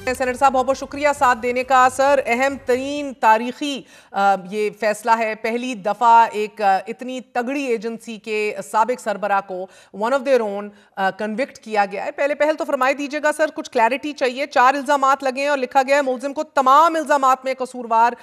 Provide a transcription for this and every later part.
Senator साहब बहुत बहुत शुक्रिया साथ देने का। सर, अहम तरीन तारीखी ये फैसला है। पहली दफा एक इतनी तगड़ी एजेंसी के साबिक सरबरा को one of their own convict किया गया है। पहले पहल तो फरमाई दीजिएगा सर, कुछ क्लैरिटी चाहिए। 4 इल्जामात लगे हैं और लिखा गया है मुलजिम को तमाम इल्जामात में कसूरवार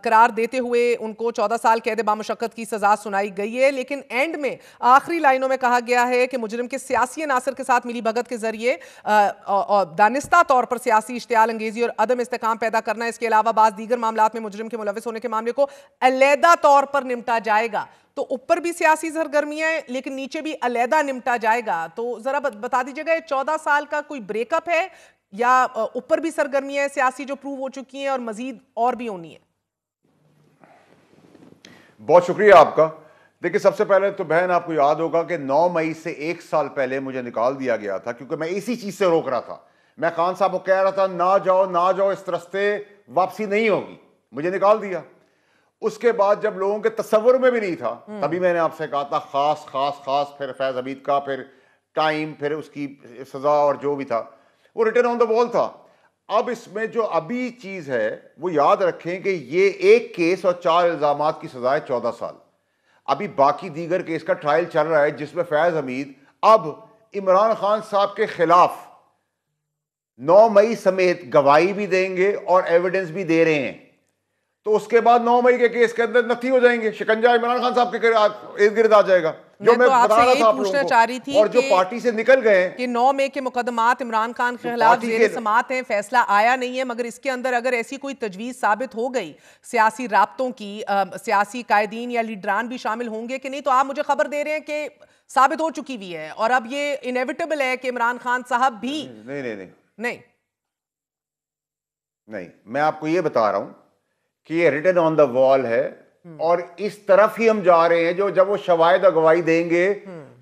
करार देते हुए उनको 14 साल कैद बामुशक्कत की सजा सुनाई गई है, लेकिन एंड में आखिरी लाइनों में कहा गया है कि मुजरिम के सियासी अनासर के साथ मिली भगत के जरिए दानिस्ता तौर पर सियासी इश्तियाल अंगेजी और अदम इस्तेकाम पैदा करना, इसके अलावा बाज़ दीगर मामलात में मुजरिम के मुलविस होने के मामले को अलहदा तौर पर निपटा जाएगा। तो ऊपर भी सियासी सरगर्मियां हैं लेकिन नीचे भी अलहदा निपटा जाएगा। तो जरा बता दीजिएगा, ये 14 साल का कोई ब्रेकअप है या ऊपर भी सरगर्मियां सियासी जो प्रूव हो चुकी हैं और मजीद और भी होनी है? बहुत शुक्रिया आपका। देखिए, सबसे पहले तो बहन आपको याद होगा कि 9 मई से 1 साल पहले मुझे निकाल दिया गया था, क्योंकि मैं इसी चीज से रोक रहा था। मैं खान साहब को कह रहा था ना जाओ, इस रास्ते वापसी नहीं होगी। मुझे निकाल दिया। उसके बाद जब लोगों के तस्वुर में भी नहीं था, तभी मैंने आपसे कहा था खास फिर फैज हमीद का, फिर टाइम, फिर उसकी सजा और जो भी था वो रिटन ऑन द वॉल था। अब इसमें जो अभी चीज है वो याद रखें कि ये एक केस और 4 इल्जामात की सजा है 14 साल। अभी बाकी दीगर केस का ट्रायल चल रहा है जिसमें फैज हमीद अब इमरान खान साहब के खिलाफ 9 मई समेत गवाही भी देंगे और एविडेंस भी दे रहे हैं। तो उसके बाद 9 मई के केस के अंदर नथी हो जाएंगे, शिकंजा इमरान खान साहब के इर्द गिर्द आ जाएगा। जो मैं तो बता रहा था पूछना चाह रही थी, और जो पार्टी से निकल गए कि 9 मई के मुकदमात इमरान खान के खिलाफ ज़ेरे समाअत हैं, फैसला आया नहीं है, मगर इसके अंदर अगर ऐसी कोई तजवीज़ साबित हो गई सियासी राब्तों की, सियासी कायदीन या लीडरान भी शामिल होंगे कि नहीं? तो आप मुझे खबर दे रहे हैं कि साबित हो चुकी हुई है और अब ये इनेविटेबल है कि इमरान खान साहब भी नहीं, मैं आपको ये बता रहा हूं कि ये रिटन ऑन द वॉल है और इस तरफ ही हम जा रहे हैं। जो जब वो शवाहिद गवाही देंगे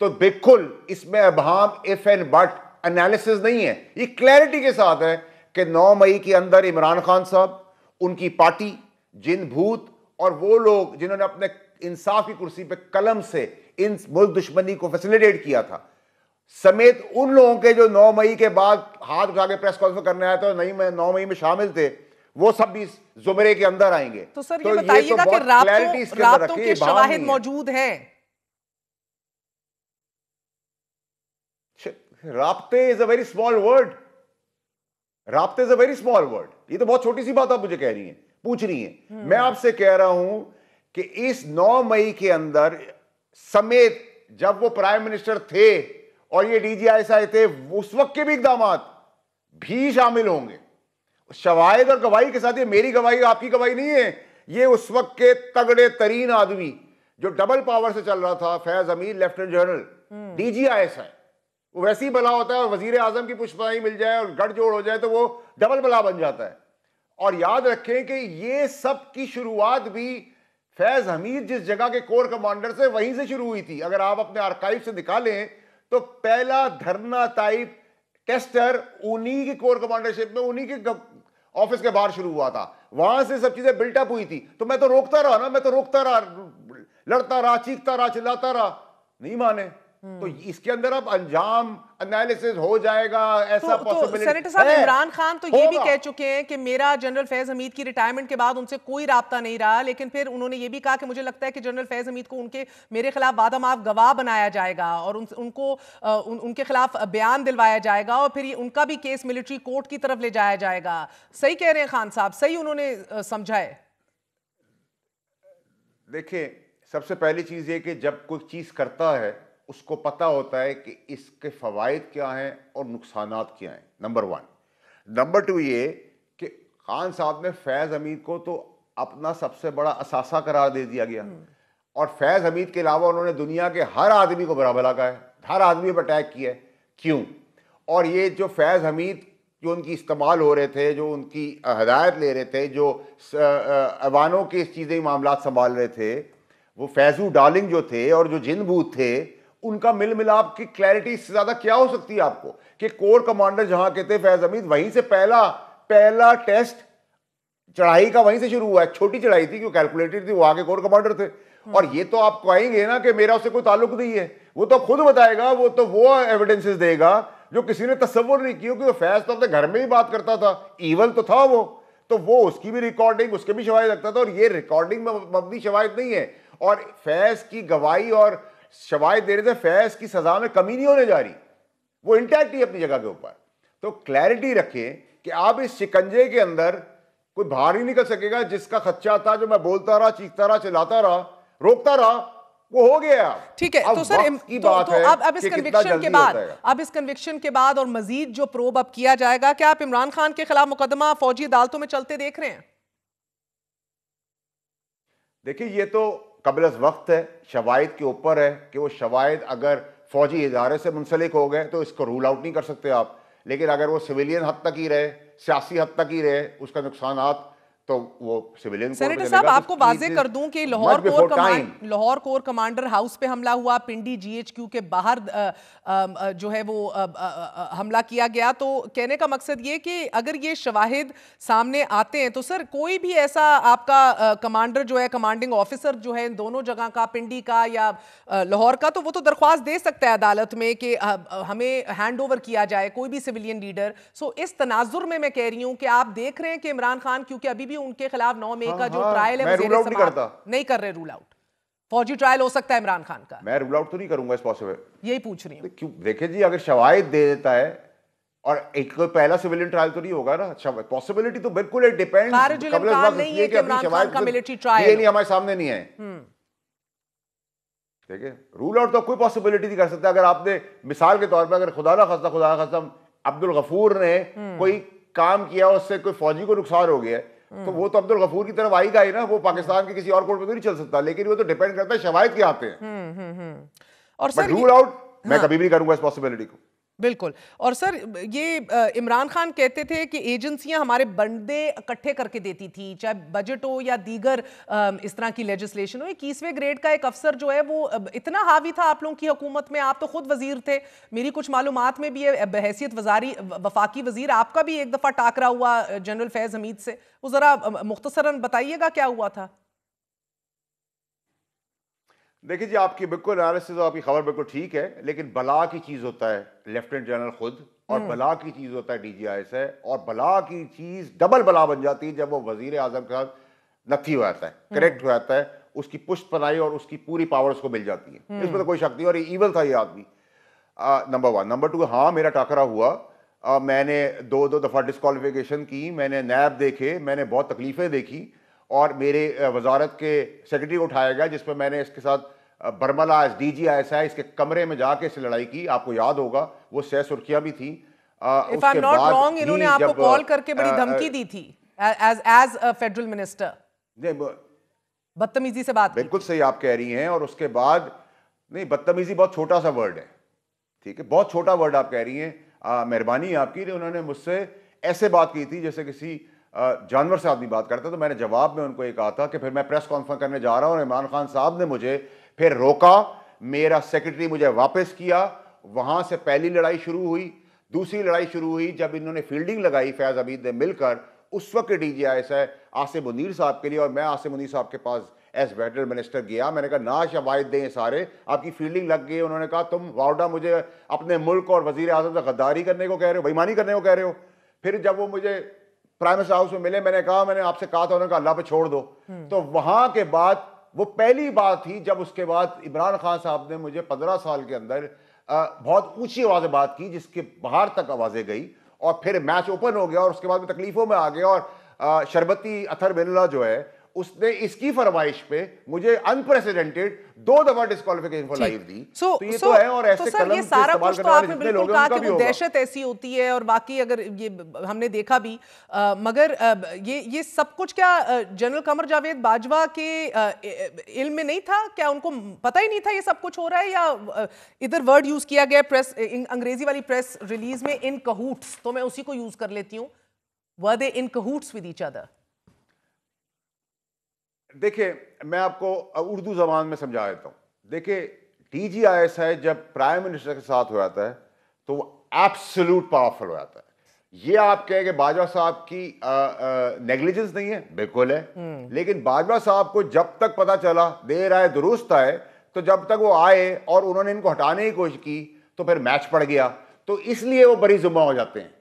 तो बिल्कुल इसमें अबहाम, इफ एंड बट एनालिसिस नहीं है। ये क्लैरिटी के साथ है कि 9 मई के अंदर इमरान खान साहब, उनकी पार्टी, जिन भूत और वो लोग जिन्होंने अपने इंसाफ की कुर्सी पे कलम से इन मुल्क दुश्मनी को फैसिलिटेट किया था, समेत उन लोगों के जो 9 मई के बाद हाथ उठा के प्रेस कॉन्फ्रेंस करने आए थे और 9 मई में शामिल थे, वो सब भी जुमरे के अंदर आएंगे। तो सर ये बताइएगा कि राब्तों के शवाहिद मौजूद हैं? राब्ते is a very small word. राब्ते is a very small word. ये तो बहुत छोटी सी बात आप मुझे कह रही हैं, पूछ रही हैं। मैं आपसे कह रहा हूं कि इस 9 मई के अंदर समेत जब वो प्राइम मिनिस्टर थे और ये DGISI थे, उस वक्त के भी इकदामात भी शामिल होंगे शवाहिद और गवाही के साथ। ये मेरी गवाही आपकी गवाही नहीं है, ये उस वक्त के तगड़े तरीन आदमी जो डबल पावर से चल रहा था, Faiz Hamid lieutenant general DGISI। वो वैसे ही बला होता है और वजीर आजम की पुष्पाई मिल जाए और गठजोड़ हो जाए तो वो डबल बला बन जाता है। और याद रखें कि ये सब की शुरुआत भी फैज हमीद जिस जगह के कोर कमांडर से, वहीं से शुरू हुई थी। अगर आप अपने आर्काइव से निकालें तो पहला धरना टाइप टेस्टर उन्हीं की कोर कमांडरशिप में, उन्हीं के ऑफिस के बाहर शुरू हुआ था। वहां से सब चीजें बिल्टअप हुई थी। तो मैं तो रोकता रहा ना, मैं तो रोकता रहा, लड़ता रहा, चीखता रहा, चिल्लाता रहा, नहीं माने। तो इसके अंदर अब अंजाम एनालिसिस हो जाएगा, ऐसा पॉसिबिलिटी। सेनेटर साहब, इमरान खान तो ये भी कह चुके हैं कि मेरा जनरल फैज हमीद की रिटायरमेंट के बाद उनसे कोई राब्ता नहीं रहा, लेकिन फिर उन्होंने ये भी कहा कि मुझे लगता है कि जनरल फैज हमीद को मेरे खिलाफ वादामाफ गवाह बनाया जाएगा और उनके खिलाफ बयान दिलवाया जाएगा और फिर उनका भी केस मिलिट्री कोर्ट की तरफ ले जाया जाएगा। सही कह रहे हैं खान साहब, सही उन्होंने समझा है? देखिए, सबसे पहली चीज ये कि जब कोई चीज करता है उसको पता होता है कि इसके फवायद क्या हैं और नुकसानात क्या हैं, नंबर 1। नंबर 2 ये कि खान साहब ने फैज हमीद को तो अपना सबसे बड़ा असासा करार दे दिया गया और फैज हमीद के अलावा उन्होंने दुनिया के हर आदमी को बुरा भला कहा है, हर आदमी पर अटैक किया है। क्यों? और ये जो फैज हमीद जो उनकी इस्तेमाल हो रहे थे, जो उनकी हदायत ले रहे थे, जो अवानों की चीज़ें मामला संभाल रहे थे, वो फैजू डार्लिंग जो थे और जो जिन बूथ थे, उनका मिल मिलाप की क्लैरिटी इससे ज्यादा क्या हो सकती है आपको कि कोर कमांडर जहां कहते फैज हमीद, वहीं से पहला टेस्ट चढ़ाई का वहीं से शुरू हुआ है। छोटी चढ़ाई थी, क्यों कैलकुलेटेड थी, वो आगे कोर कमांडर थे। और ये तो आप कहेंगे ना कि मेरा उससे कोई ताल्लुक नहीं है, वो तो खुद बताएगा, वो तो वो एविडेंसेस देगा जो किसी ने तस्वुर नहीं किया, क्योंकि फैज तो अपने घर में ही बात करता था, ईवल तो था वो, तो वो उसकी भी रिकॉर्डिंग, उसके भी शवाहिद रखता था, और ये रिकॉर्डिंग में मबनी शवाहिद नहीं है। और फैज की गवाही और शवाहिद देने से फैज की सजा में कमी नहीं होने जा रही, वो इंटैक्ट ही अपनी जगह के ऊपर। तो क्लैरिटी रखें कि आप इस शिकंजे के अंदर कोई बाहर ही निकल सकेगा। जिसका खच्चा था, जो मैं बोलता रहा, चीखता रहा, चिल्लाता रहा, रोकता रहा, वो हो गया। ठीक है, तो सर की बात है अब इस कन्विक्शन के बाद, और मजीद जो प्रोब अब किया जाएगा, क्या आप इमरान खान के खिलाफ मुकदमा फौजी अदालतों में चलते देख रहे हैं? देखिए, ये तो कबल वक्त है, शवाहिद के ऊपर है कि वो शवाहिद अगर फौजी इदारे से मुंसलिक हो गए तो इसको रूल आउट नहीं कर सकते आप। लेकिन अगर वो सिविलियन हद तक ही रहे, सियासी हद तक ही रहे, उसका नुकसानात, तो वो सिविलियन सेनेटर साहब, आपको वाजे कर दूं कि लाहौर कोर कमांडर हाउस पे हमला हुआ, पिंडी जीएचक्यू के बाहर जो है वो हमला किया गया। तो कहने का मकसद ये कि अगर ये शवाहिद सामने आते हैं तो सर कोई भी ऐसा आपका कमांडर जो है, कमांडिंग ऑफिसर जो है दोनों जगह का, पिंडी का या लाहौर का, तो वो तो दरख्वास्त दे सकता है अदालत में कि हमें हैंड ओवर किया जाए, कोई भी सिविलियन लीडर। सो इस तनाजुर में मैं कह रही हूं कि आप देख रहे हैं कि इमरान खान, क्योंकि अभी उनके खिलाफ 9 मई का जो ट्रायल है, नहीं कर रहे रूल आउट, फौजी ट्रायल हो सकता है इमरान खान का। मैं रूल आउट तो नहीं करूंगा इस पॉसिबल, यही पूछ रही हूं। क्यों? देखिए जी, अगर शवाहिद दे देता है और एक कोई पहला सिविलियन ट्रायल तो नहीं होगा ना, पॉसिबिलिटी तो बिल्कुल इट डिपेंड्स। नहीं है कि इमरान खान का मिलिट्री ट्रायल, ये नहीं हमारे सामने नहीं है। देखिए, रूल आउट तो कोई पॉसिबिलिटी नहीं कर सकता। अगर आपने मिसाल के तौर पर, अगर खुदा ना खास्ता अब्दुल गफूर ने कोई काम किया, उससे कोई फौजी को नुकसान हो गया, तो वो तो अब्दुल गफूर की तरफ आएगा ही ना, वो पाकिस्तान के किसी और कोर्ट में तो नहीं चल सकता। लेकिन वो तो डिपेंड करता है शवाहिद के आते हैं। और सर रूल आउट मैं कभी भी नहीं करूंगा इस पॉसिबिलिटी को। बिल्कुल। और सर ये इमरान खान कहते थे कि एजेंसियां हमारे बंदे इकट्ठे करके देती थी, चाहे बजट हो या दीगर इस तरह की लेजिस्लेशन हो। 21वें ग्रेड का एक अफसर जो है वो इतना हावी था आप लोगों की हुकूमत में, आप तो खुद वजीर थे, मेरी कुछ मालूमात में भी है, बहैसियत वफाकी वजीर आपका भी एक दफा टाकरा हुआ जनरल फैज हमीद से, वो जरा मुख्तसरन बताइएगा क्या हुआ था। देखिए जी, आपकी बिल्कुल एनालिसिस, आपकी खबर बिल्कुल ठीक है, लेकिन बला की चीज होता है लेफ्टिनेंट जनरल खुद, और बला की चीज होता है DGISI, और बला की चीज डबल बला बन जाती है जब वो वजीर आजम के साथ नथी हो जाता है, करेक्ट हो जाता है, उसकी पुष्ट पनाही और उसकी पूरी पावर्स को मिल जाती है। इसमें तो कोई शक नहीं, और ईवल था ये आदमी, नंबर 1। नंबर 2, हाँ मेरा टाकरा हुआ, मैंने दो दफा डिस्क्वालिफिकेशन की, मैंने नैब देखे, मैंने बहुत तकलीफें देखी, और मेरे वजारत के सेक्रेटरी को उठाया गया, जिसमें मैंने इसके साथ बरमला DGISI इसके कमरे में जाके इसे लड़ाई की। आपको याद होगा वो सह सुर्खियां भी थी। उसके बाद इन्होंने आपको कॉल करके बड़ी धमकी दी थी एज फेडरल मिनिस्टर, बदतमीजी से बात। बिल्कुल सही आप कह रही हैं। और उसके बाद नहीं, बदतमीजी बहुत छोटा सा वर्ड है, ठीक है, बहुत छोटा वर्ड आप कह रही हैं। मेहरबानी आपकी, उन्होंने मुझसे ऐसे बात की थी जैसे किसी जानवर से आदमी बात करता। तो मैंने जवाब में उनको ये कहा था कि फिर मैं प्रेस कॉन्फ्रेंस करने जा रहा हूं, और इमरान खान साहब ने मुझे फिर रोका, मेरा सेक्रेटरी मुझे वापस किया। वहां से पहली लड़ाई शुरू हुई। दूसरी लड़ाई शुरू हुई जब इन्होंने फील्डिंग लगाई फैज हमीद ने मिलकर, उस वक्त DGISI आसिम मुनीर साहब के लिए, और मैं आसिम मुनीर साहब के पास एज फेडरल मिनिस्टर गया। मैंने कहा ना शवाहिद दें सारे, आपकी फील्डिंग लग गई। उन्होंने कहा तुम वाउडा मुझे अपने मुल्क और वजीर आजम से गद्दारी करने को कह रहे हो, बेईमानी करने को कह रहे हो। फिर जब वो मुझे प्राइम मिनिस्टर हाउस में मिले, मैंने कहा मैंने आपसे कहा था, उन्होंने कहा अल्लाह पे छोड़ दो। तो वहां के बाद वो पहली बात थी जब उसके बाद इमरान खान साहब ने मुझे 15 साल के अंदर बहुत ऊंची आवाज़ बात की, जिसके बाहर तक आवाज़ें गई, और फिर मैच ओपन हो गया, और उसके बाद में तकलीफों में आ गया। और शरबती अथर बिल्ला जो है, उसने इसकी फरमाइश पे मुझे अनप्रेसिडेंटेड 2 दफा डिस्क्वालिफिकेशन फॉर लाइफ दी। तो ये तो है। और ऐसे कलम सारा कुछ तो आपने बिल्कुल कहा कि वो दहशत ऐसी होती है, और बाकी अगर ये हमने देखा भी, मगर ये सब कुछ क्या जनरल कमर जावेद बाजवा के इल्म में नहीं था? क्या उनको पता ही नहीं था ये सब कुछ हो रहा है? या इधर वर्ड यूज किया गया प्रेस, अंग्रेजी वाली प्रेस रिलीज में, इन कहूट्स, तो मैं उसी को यूज कर लेती हूँ, वर दे इन कहूट्स विद ईच अदर? देखिए, मैं आपको उर्दू जबान में समझा देता हूँ। देखिए, DGISI जब प्राइम मिनिस्टर के साथ हो जाता है तो वो एब्सोल्यूट पावरफुल हो जाता है। ये आप कहें कि बाजवा साहब की नेग्लिजेंस नहीं है, बिल्कुल है। लेकिन बाजवा साहब को जब तक पता चला, देर आए दुरुस्त आए, तो जब तक वो आए और उन्होंने इनको हटाने की कोशिश की, तो फिर मैच पड़ गया। तो इसलिए वो बरी जुम्मा हो जाते हैं।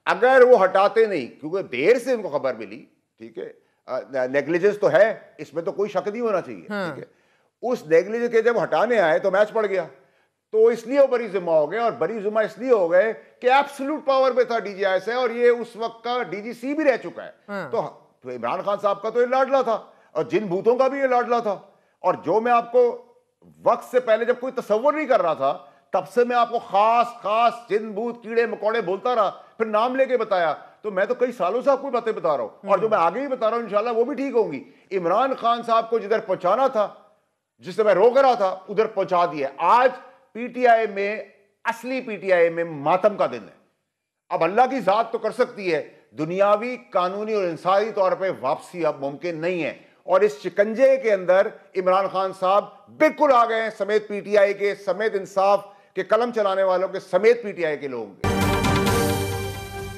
अगर वो हटाते नहीं, क्योंकि देर से उनको खबर मिली, ठीक है, नेग्लिजेंस तो है, इसमें तो कोई शक नहीं होना चाहिए, ठीक है। उस नेग्लिजेंस के जब हटाने आए तो मैच पड़ गया, तो इसलिए वो बरी जुम्मा हो गए। और बरी जुम्मा इसलिए हो गए कि एब्सोल्यूट पावर में था डीजीआईएस, और ये उस वक्त का डीजीसी भी रह चुका है। तो इमरान खान साहब का तो ये लाडला था, और जिन भूतों का भी ये लाडला था। और जो मैं आपको वक्त से पहले जब कोई तसव्वुर नहीं कर रहा था, तब से मैं आपको खास खास जिन भूत कीड़े मकोड़े बोलता रहा, फिर नाम लेके बताया। तो मैं तो कई सालों से आपको बातें बता रहा हूं, और जो मैं आगे भी बता रहा हूं इंशाल्लाह वो भी ठीक होंगी। इमरान खान साहब को जिधर पहुंचाना था, जिससे मैं रोक रहा था, उधर पहुंचा दिया। आज पीटीआई में, असली पीटीआई में मातम का दिन है। अब अल्लाह की जात तो कर सकती है, दुनियावी, कानूनी और इंसानी तौर पे वापसी अब मुमकिन नहीं है। और इस शिकंजे के अंदर इमरान खान साहब बिल्कुल आ गए हैं, समेत पीटीआई के, समेत इंसाफ के कलम चलाने वालों के, समेत पीटीआई के लोगों के।